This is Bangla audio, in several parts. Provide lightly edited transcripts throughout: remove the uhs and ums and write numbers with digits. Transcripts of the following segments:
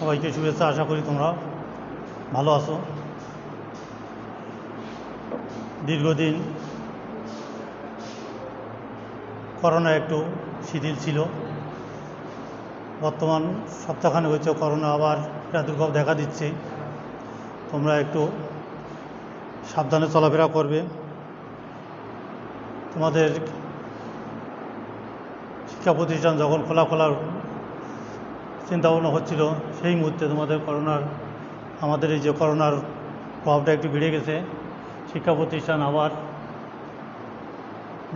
সবাইকে শুভেচ্ছা। আশা করি তোমরা ভালো আছো। দীর্ঘদিন করোনা একটু শিথিল ছিল, বর্তমান সপ্তাহখানেক হচ্ছে করোনা আবার প্রাদুর্ভাব দেখা দিচ্ছে। তোমরা একটু সাবধানে চলাফেরা করবে। তোমাদের শিক্ষা প্রতিষ্ঠান যখন খোলার চিন্তাভাবনা হচ্ছিল, সেই মুহূর্তে তোমাদের আমাদের এই যে করোনার প্রভাবটা একটু বেড়ে গেছে। শিক্ষা প্রতিষ্ঠান আবার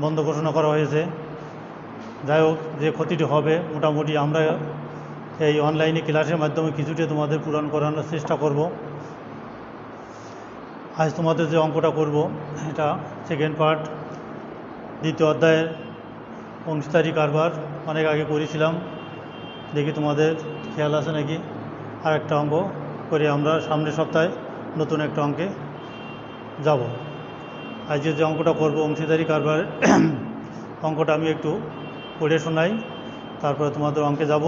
বন্ধ ঘোষণা করা হয়েছে। যাই হোক, যে ক্ষতিটি হবে মোটামুটি আমরা এই অনলাইনে ক্লাসের মাধ্যমে কিছুটা তোমাদের পূরণ করানোর চেষ্টা করব। আজ তোমাদের যে অঙ্কটা করব এটা সেকেন্ড পার্ট, দ্বিতীয় অধ্যায়ের অংশীদারি কারবার। অনেক আগে করেছিলাম, দেখি তোমাদের খেয়াল আছে নাকি। আর একটা অঙ্ক করে আমরা সামনের সপ্তাহে নতুন একটা অঙ্কে যাব। আজকে যে অঙ্কটা করব অংশীদারি কারবার, অঙ্কটা আমি একটু পড়ে শোনাই, তারপরে তোমাদের অঙ্কে যাব।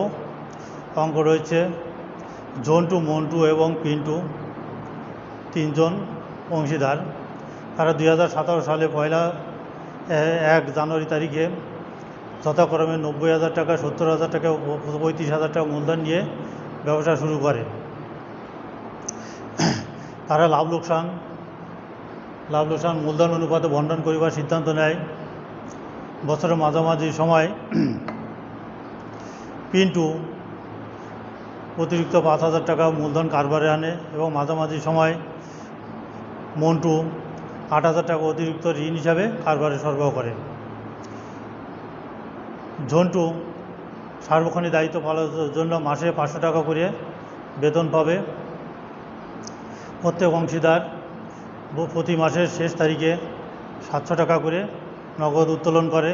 অঙ্ক রয়েছে জন্টু, মন্টু এবং পিন্টু তিনজন অংশীদার। তারা 2017 সালে 1 জানুয়ারি তারিখে যথাক্রমে 90,000 টাকা, 70,000 টাকা, 35,000 টাকা মূলধন নিয়ে ব্যবসা শুরু করে। তারা লাভ লোকসান মূলধন অনুপাতে বন্টন করিবার সিদ্ধান্ত নেয়। বছরের মাঝামাঝি সময় পিন্টু অতিরিক্ত 5,000 টাকা মূলধন কারবারে আনে এবং মাঝামাঝি সময় মন্টু 8,000 টাকা অতিরিক্ত ঋণ হিসাবে কারবারে সরবরাহ করে। ঝন্টু সার্বক্ষণিক দায়িত্ব পালনের জন্য মাসে 500 টাকা করে বেতন পাবে। প্রত্যেক অংশীদার প্রতি মাসের শেষ তারিখে 700 টাকা করে নগদ উত্তোলন করে।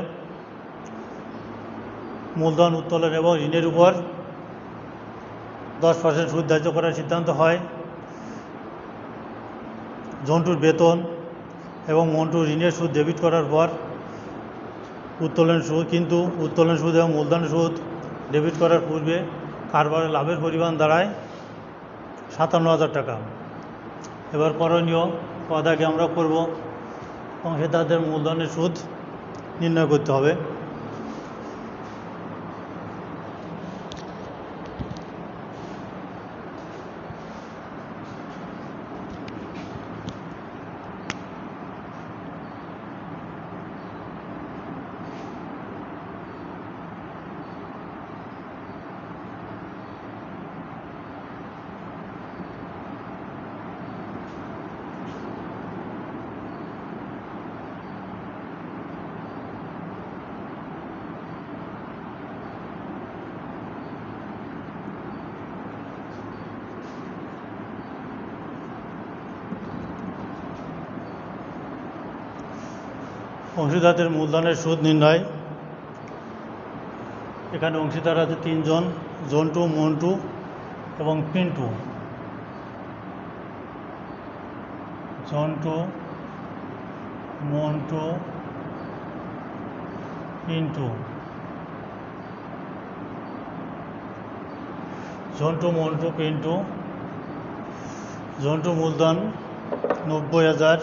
মূলধন উত্তোলন এবং ঋণের উপর 10% সুদ ধার্য করার সিদ্ধান্ত হয়। ঝন্টুর বেতন এবং মন্টুর ঋণের সুদ ডেবিট করার পর উত্তোলন সুদ এবং মূলধনের সুদ ডেবিট করার পূর্বে কারবারের লাভের পরিমাণ দাঁড়ায় 57,000 টাকা। এবার করণীয় পদাকে আমরা করব, অংশীদারদের মূলধনের সুদ নির্ণয় করতে হবে। অংশীদারদের মূলধনের সুদ নির্ণয়। এখানে অংশীদার আছে 3 জন, জন্টু, মন্টু এবং পিন্টু। জন্টু, মন্টু, পিন্টু। জন্টু মূলধন 90,000,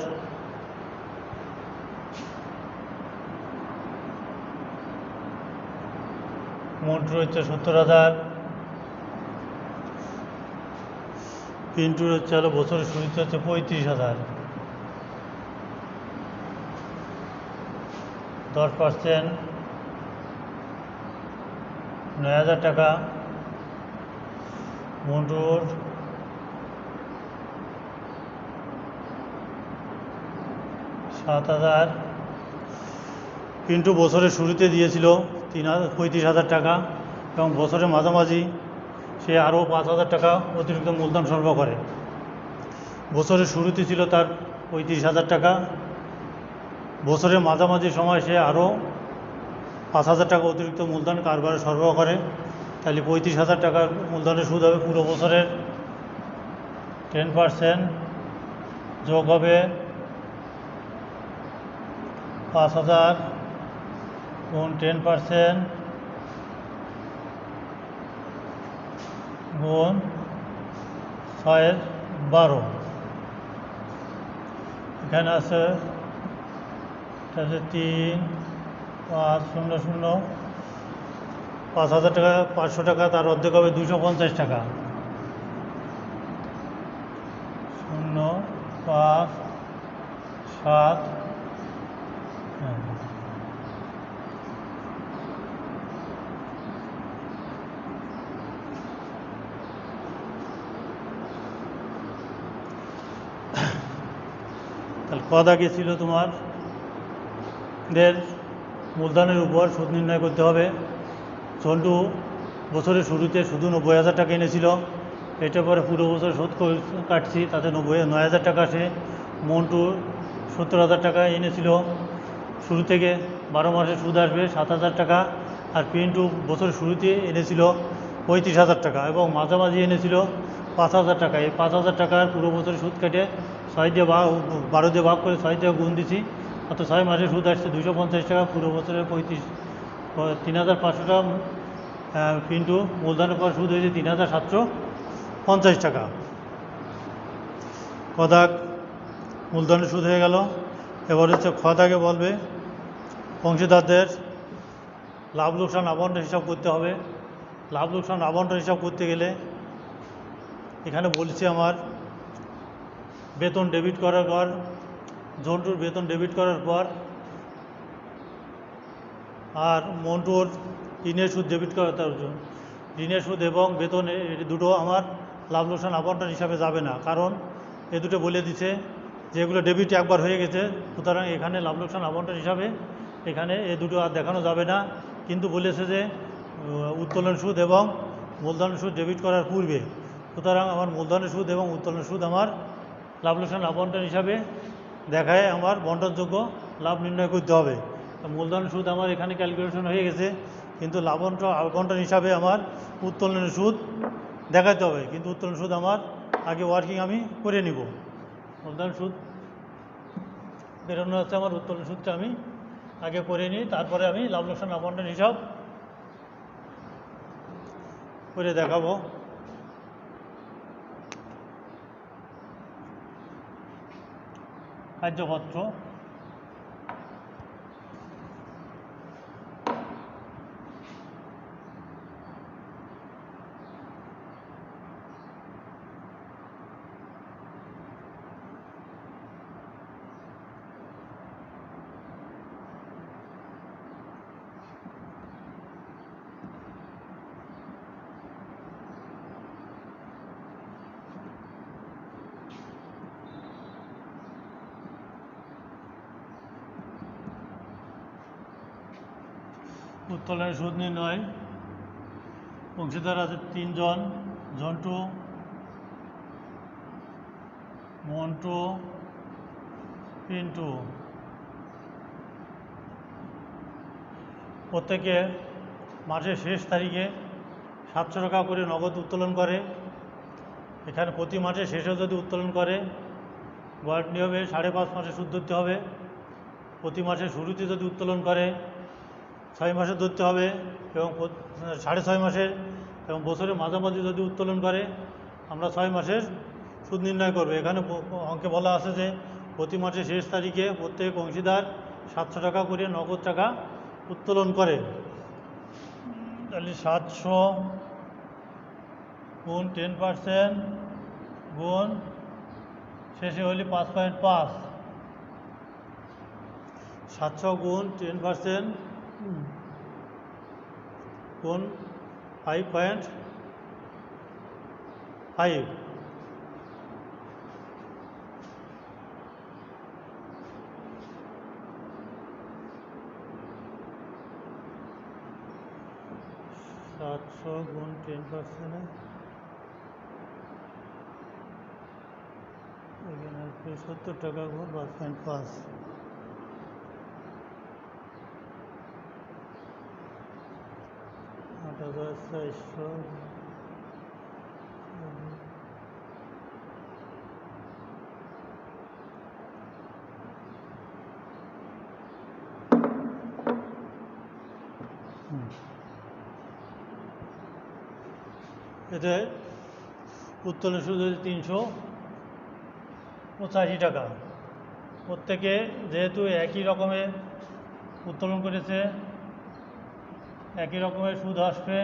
মন্টুর হচ্ছে 70,000, পিন্টুর হচ্ছে বছরের শুরুতে হচ্ছে 35,000। 10% 9,000 টাকা। মন্টুর 7,000। পিন্টু বছরের শুরুতে দিয়েছিল 35,000 টাকা এবং বছরের মাঝামাঝি সে আরও 5,000 টাকা অতিরিক্ত মূলধন সরবরাহ করে। বছরের শুরুতে ছিল তার 35,000 টাকা, বছরের মাঝামাঝি সময় সে আরও 5,000 টাকা অতিরিক্ত মূলধন কারবারে সরবরাহ করে। তাহলে 35,000 টাকার মূলধনের সুদ হবে পুরো বছরের 10%, যোগ হবে 5,000 গুণ 10% গুণ ছয়ের 12, এখানে আছে 3, 5, 0, 0, 5,000 টাকা, 500 টাকা, তার অর্ধেক হবে 250 টাকা। 0, 5, 7, হ্যাঁ, তাহলে ক দাগে ছিল তোমার মূলধনের উপর সুদ নির্ণয় করতে হবে। ঝন্টু বছরের শুরুতে শুধু 90,000 টাকা এনেছিল, এটার পরে পুরো বছর সুদ কাটছি, তাতে 9,000 টাকা আসে। মন্টু 70,000 টাকা এনেছিল, শুরু থেকে 12 মাসে সুদ আসবে 7,000 টাকা। আর পিন্টু বছরের শুরুতে এনেছিল 35,000 টাকা এবং মাঝামাঝি এনেছিল 5,000 টাকা। এই 5,000 টাকার পুরো বছরের সুদ কেটে 6 দিয়ে 12 দিয়ে ভাগ করে 6 দিয়ে গুণ দিছি, অত 6 মাসে সুদ আসছে 250 টাকা। পুরো বছরের 3,500 টাকা। পিন্টু মূলধনের পর সুদ হয়েছে 3,750 টাকা। কদাক মূলধনের সুদ হয়ে গেল। এবার হচ্ছে খদাকে বলবে অংশীদারদের লাভ লোকসান আবন্টন হিসাব করতে হবে। লাভ লোকসান আবন্টন হিসাব করতে গেলে এখানে বলছি আমার বেতন ডেবিট করার পর, ঝন্টুর বেতন ডেবিট করার পর আর মন্টুর ঋণের সুদ ডেবিট করার জন্য, ঋণের সুদ এবং বেতন এই দুটো আমার লাভ লোকসান আবন্টন হিসাবে যাবে না, কারণ এ দুটো বলে দিছে যে এগুলো ডেবিট একবার হয়ে গেছে, সুতরাং এখানে লাভ লোকসান আবন্টন হিসাবে এখানে এ দুটো আর দেখানো যাবে না। কিন্তু বলেছে যে উত্তোলন সুদ এবং মূলধন সুদ ডেবিট করার পূর্বে, সুতরাং আমার মূলধনের সুদ এবং উত্তোলন সুদ আমার লাভ লোকসান আবন্টন হিসাবে দেখায় আমার বন্টনযোগ্য লাভ নির্ণয় করতে হবে। মূলধন সুদ আমার এখানে ক্যালকুলেশন হয়ে গেছে, কিন্তু আবন্টন হিসাবে আমার উত্তোলনের সুদ দেখাতে হবে। কিন্তু উত্তোলন সুদ আমার আগে ওয়ার্কিং আমি করে নিব। মূলধন সুদ বেরোনো হচ্ছে, আমার উত্তোলন সুদটা আমি আগে করে নিই, তারপরে আমি লাভ লোকসান আবন্টন হিসাব করে দেখাবো। কার্যপত্র উত্তোলনের সুদ নির্ণয়। অংশীদার আছে 3 জন, ঝন্টু, মন্টু, পিন্টু। প্রত্যেকে মাসের শেষ তারিখে 700 টাকা করে নগদ উত্তোলন করে। এখানে প্রতি মাসের শেষে যদি উত্তোলন করে গড় নিয়মে 5.5 মাসে সুদ ধরতে হবে। প্রতি মাসের শুরুতে যদি উত্তোলন করে 6 মাসে ধরতে হবে এবং 6.5 মাসের, এবং বছরের মাঝামাঝি যদি উত্তোলন করে আমরা 6 মাসের সুদ নির্ণয় করবে। এখানে অঙ্কে বলা আছে যে প্রতি মাসের শেষ তারিখে প্রত্যেক অংশীদার 700 টাকা করে নগদ টাকা উত্তোলন করে। তাহলে 700 গুণ 10% গুণ শেষে হলে 5.5, 700 গুণ 10% গুণ 5.5, সাতশো গুণ 10%, এখানে 70 টাকা গুণ 5.5, 8,400। এতে উত্তোলনের সুদ হচ্ছে 385 টাকা। প্রত্যেকে যেহেতু একই রকমের উত্তোলন করেছে, একই রকমের সুদ আসবে।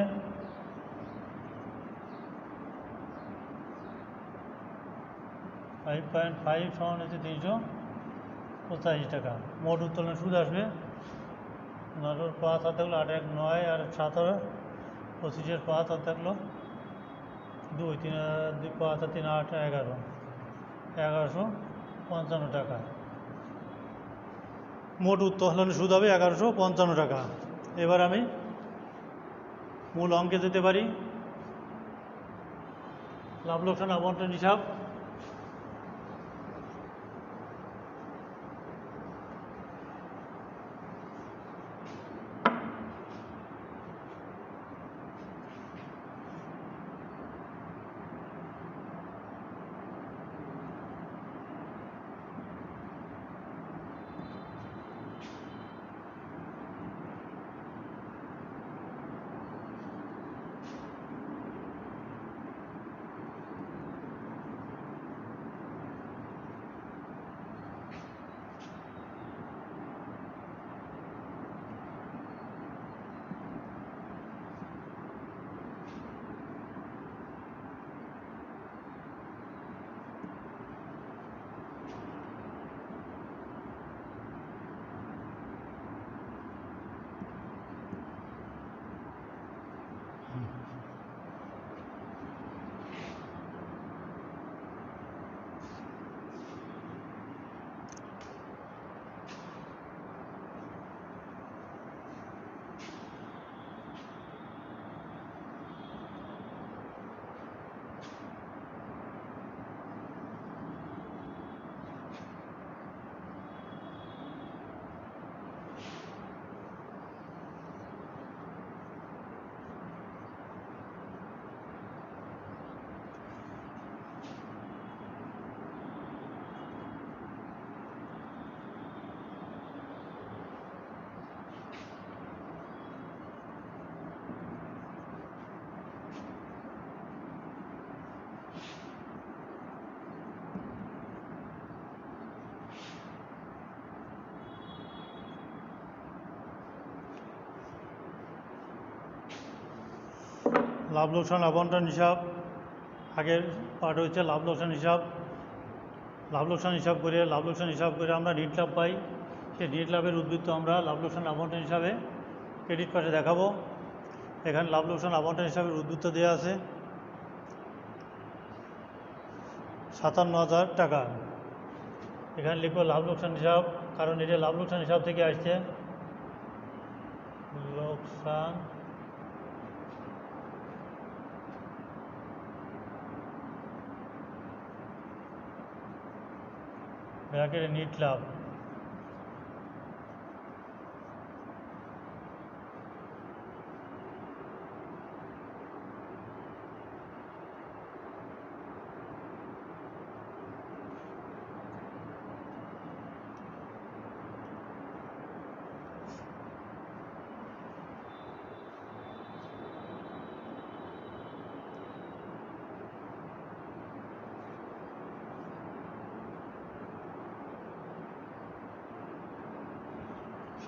$5.5 সমান হচ্ছে 385 টাকা। মোট উত্তোলনের সুদ আসবে 5 হাত থাকলো 8 1 9 আর 7 25 5 হাত থাকলো 2 3 2 5 3 8 11 1155 টাকা। মোট উত্তোলনের সুদ হবে 1155 টাকা। এবার আমি মূল অঙ্কে যেতে পারি। লাভ লোকসান আবন্টন হিসাব। লাভ লোকসান আবন্টন হিসাব। আগের পার্ট হচ্ছে লাভ লোকসান হিসাব। লাভ লোকসান হিসাব করে আমরা নেট লাভ পাই। সেই নেট লাভের উদ্বৃত্ত আমরা লাভ লোকসান আবন্টন হিসাবে ক্রেডিট পাশে দেখাবো। এখানে লাভ লোকসান আবন্টন হিসাবের উদ্বৃত্ত দেওয়া আছে 57,000 টাকা। এখানে লিখবো লাভ লোকসান হিসাব, কারণ এটা লাভ লোকসান হিসাব থেকে আসছে। লোকসান ব্র্যাকেটে নেট লাভ।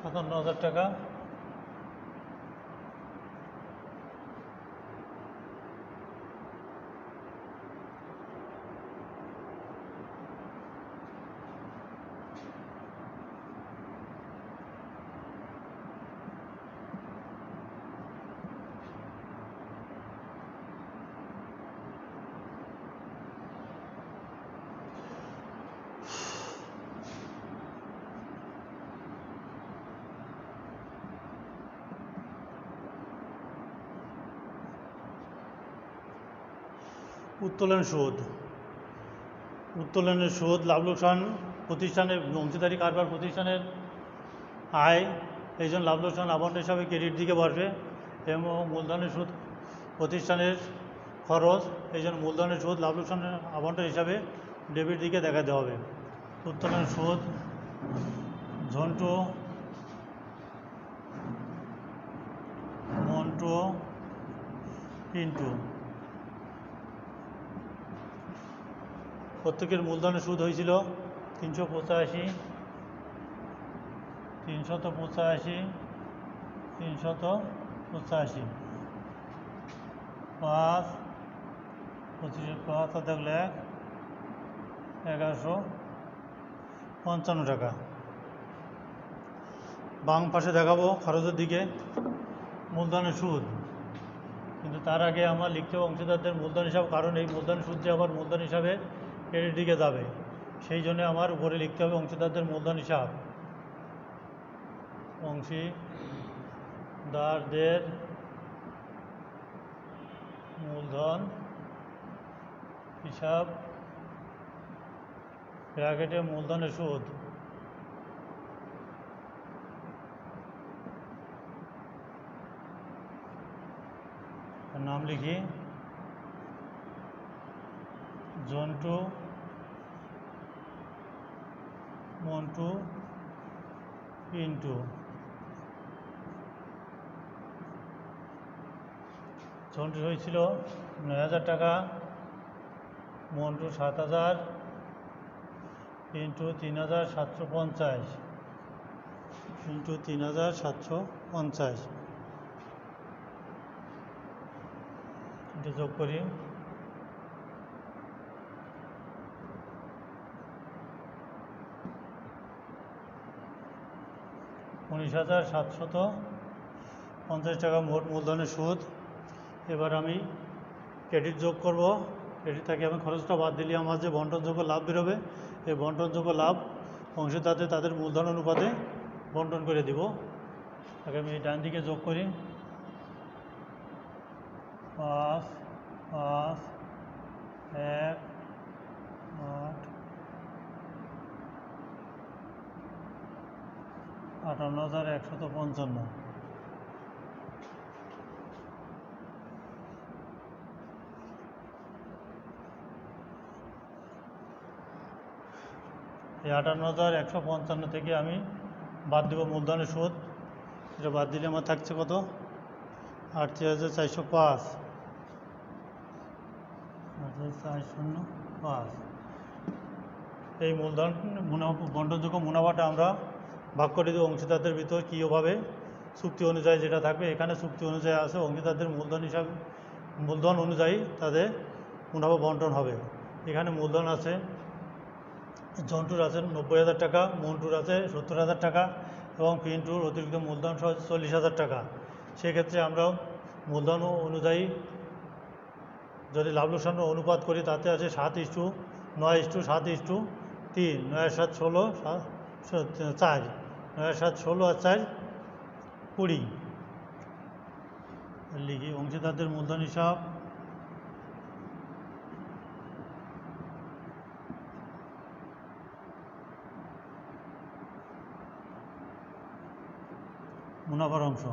$57,000 টাকা। উত্তোলনের সুদ লাভ লোকসান প্রতিষ্ঠানের অংশীদারি কারবার প্রতিষ্ঠানের আয়, এই জন্য লাভ লোকসান আবন্টন হিসাবে ক্রেডিট দিকে বসবে। এবং মূলধনের সুদ প্রতিষ্ঠানের খরচ, এই জন্য মূলধনের সুদ লাভ লোকসান আবন্টন হিসাবে ডেবিট দিকে দেখাতে হবে। উত্তোলনের সুদ ঝন্টু, মন্টু, পিন্টু। প্রত্যেকের মূলধনের সুদ হয়েছিল 385, 385, 385, 5, 25 দেখলে 1155 টাকা। বাম পাশে দেখাবো খরচের দিকে মূলধনের সুদ, কিন্তু তার আগে আমার লিখতে হবে অংশীদারদের মূলধন হিসাব, কারণ এই মূলধন সুদ যে আবার মূলধন হিসাবে ক্রেডিট দিকে যাবে, সেই জন্য আমার উপরে লিখতে হবে অংশীদারদের মূলধন হিসাব। অংশীদারদের মূলধন হিসাব ব্র্যাকেটে মূলধনের সুদ। নাম লিখি জন্টু, মন্টু, পিন্টু। জন্টু হয়েছিল 9,000 টাকা, মন্টু 7,000, পিন্টু 3,750, পিন্টু 3,750। এটা যোগ করি, $19,750 টাকা মোট মূলধনের সুদ। এবার আমি ক্রেডিট যোগ করব। ক্রেডিট থেকে আমি খরচটা বাদ দিলে আমার যে বন্টনযোগ্য লাভ বেরোবে, এই বন্টনযোগ্য লাভ অংশীদারদের তাদের মূলধন অনুপাতে বন্টন করে দিব। আগে আমি ডান দিকে যোগ করি, 5, 5, 1, 8, 58,155। এই 58,155 থেকে আমি বাদ দেব মূলধনের সুদ। এটা বাদ দিলে আমার থাকছে কত? 38,405, 8,405। এই মূলধন বন্টনযোগ্য মুনাফাটা আমরা ভাগ করে দেবো অংশীদারদের ভিতর কীভাবে, চুক্তি অনুযায়ী যেটা থাকবে। এখানে চুক্তি অনুযায়ী আছে অংশীদারদের মূলধন হিসাবে, মূলধন অনুযায়ী তাদের মুনাফা বন্টন হবে। এখানে মূলধন আছে, জন্টুর আছে 90,000 টাকা, মন্টুর আছে 70,000 টাকা এবং পিন্টুর অতিরিক্ত মূলধন 40,000 টাকা। সেক্ষেত্রে আমরা মূলধন অনুযায়ী যদি লাভ লোকসানের অনুপাত করি, তাতে আছে 7:9:7:3, 9-7-16, 4, 9-7-16 আর 4 20। লিখি অংশীদারদের মূলধন হিসাব, মুনাফার অংশ।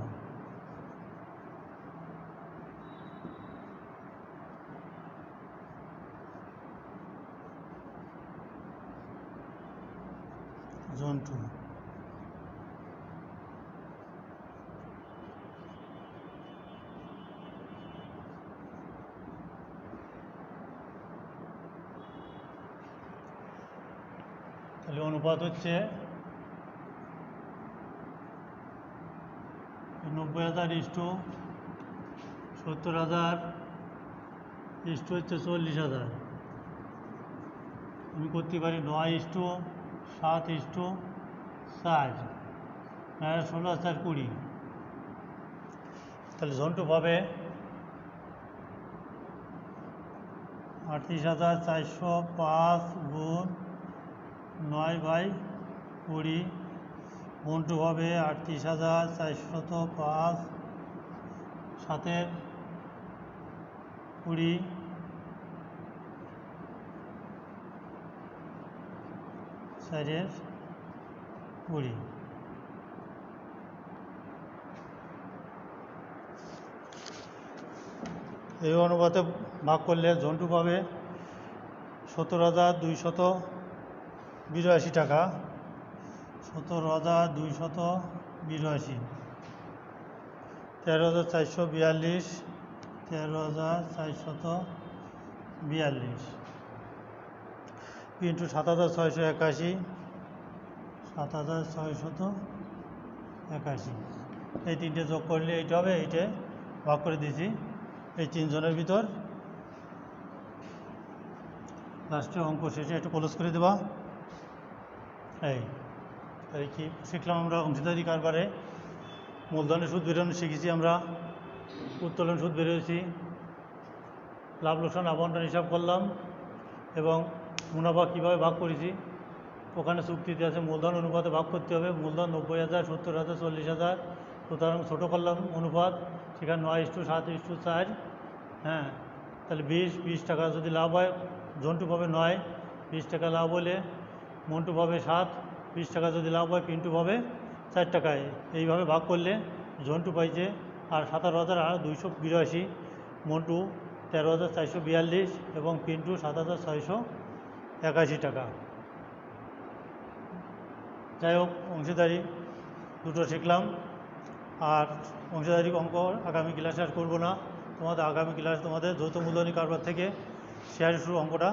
জন্টু তাহলে অনুপাত হচ্ছে 90,000:70,000 হচ্ছে 40,000। আমি করতে পারি 9:7:4, 9-16 আর 4 20। তাহলে জন্টু পাবে 38,405 গুণ 9/20। মন্টু হবে 38,405 7-20, 4-20। এই অনুপাতে ভাগ করলে জন্টু পাবে 17,282 টাকা, 17,282, 13,442, 13,442। ইন্টু 7681, 7681, এই তিনটে যোগ করলে এইটা হবে, এইটে ভাগ করে দিয়েছি এই তিনজনের ভিতর। লাস্টে অঙ্ক শেষে একটু ক্লোজ করে দেবা। এই কি শিখলাম আমরা অংশীদারি কারবারে? মূলধনের সুদ বেরোনো শিখেছি আমরা, উত্তোলন সুদ বেরোয়েছি, লাভ লোকসান আবন্টন হিসাব করলাম, এবং মুনাফা কীভাবে ভাগ করেছি। ওখানে চুক্তিতে আছে মূলধন অনুপাতে ভাগ করতে হবে। মূলধন 90,000, 70,000, 40,000, সুতরাং ছোটো করলাম অনুপাত, সেখানে 9:7:4। হ্যাঁ, তাহলে 20 টাকা যদি লাভ হয়, জন্টু পাবে 9, 20 টাকা লাভ হলে মন্টু পাবে 7, 20 টাকা যদি লাভ হয় পিন্টু পাবে 4 টাকায়। এইভাবে ভাগ করলে জন্টু পাইছে আর 17,282, মন্টু 13,442 এবং পিন্টু 7,681 টাকা। যাই হোক, অংশীদারি দুটো শিখলাম। আর অংশীদারি অঙ্ক আগামী ক্লাসে আর করবো না। তোমাদের আগামী ক্লাস তোমাদের যৌথ মূলধনী কারবার থেকে শেয়ার ইস্যু অঙ্কটা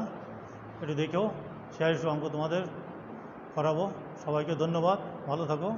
একটু দেখেও শেয়ার ইস্যু অঙ্ক তোমাদের করাবো। সবাইকে ধন্যবাদ, ভালো থাকো।